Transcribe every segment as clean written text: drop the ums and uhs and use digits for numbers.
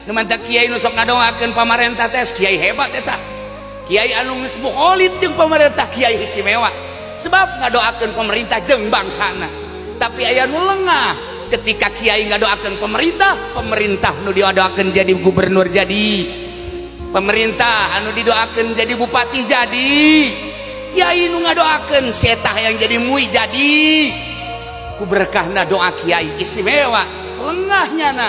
Numantak kiai nu sok ngadoakeun pamarentah teh kiai hebat eta. Kiai anu geus mukholid jeung pamarentah kiai istimewa. Sebab ngadoakeun pemerintah jeung bangsana. Tapi aya nu lengah ketika kiai ngadoakeun pemerintah, pemerintah nu didoakeun jadi gubernur jadi. Pemerintah anu didoakeun jadi bupati jadi. Kiai nu ngadoakeun setah yang jadi mui jadi. Ku berkahna doa kiai istimewa. Lengahnya na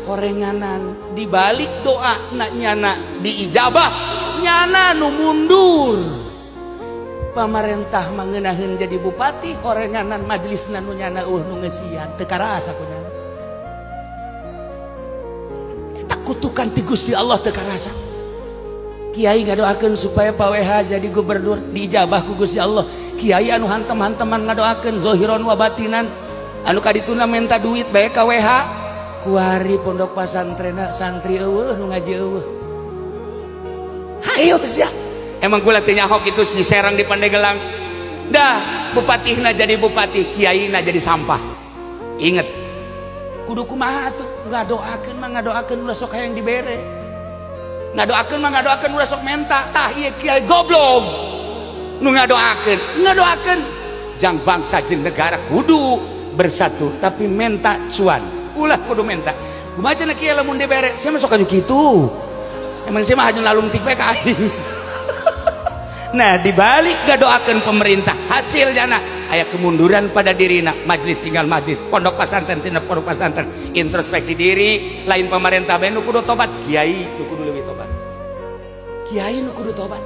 horenganan dibalik doa nak nyana diijabah nyana nu mundur. Pamarentah mangenaheun jadi bupati horenganan majelisna nu nyana nu ngeusian teu karasa ku nyana. Tak kutukan ti Gusti Allah teu karasa. Kiai ngadoakeun supaya Pak WH jadi gubernur diijabah ku Gusti Allah. Kiai anu hantem-hanteman ngadoakeun zahiron wa batinan anu kadituna minta duit bae ka WH kuari pondok pasantrena santri eueuh nu ngaji eueuh. Hayo sia. Emang kula teu nyahok itu di Serang di Pandeglang. Dah bupatihna jadi bupati, kiaina jadi sampah. Inget. Kudu kumaha atuh ngadoakeun mah ngadoakeun ulah sok hayang dibere. Ngadoakeun mah ngadoakeun ulah sok menta. Tah ieu kiai goblok. Nu ngadoakeun jang bangsa jeung negara kudu bersatu tapi menta cuan. Ulah kudu menta. Kumaha cenah kieu lamun dibere? Sia mah sok aju kitu. Emang sia mah haju nalungtik bae ka aing. Nah, dibalik ngadoakeun pemerintah, hasilnya aya kemunduran pada dirina, majelis tinggal majelis, pondok pesantren tina pondok pesantren, introspeksi diri, lain pemerintah bae nu kudu tobat, kiai nu kudu leuwih tobat. Kiai nu kudu tobat.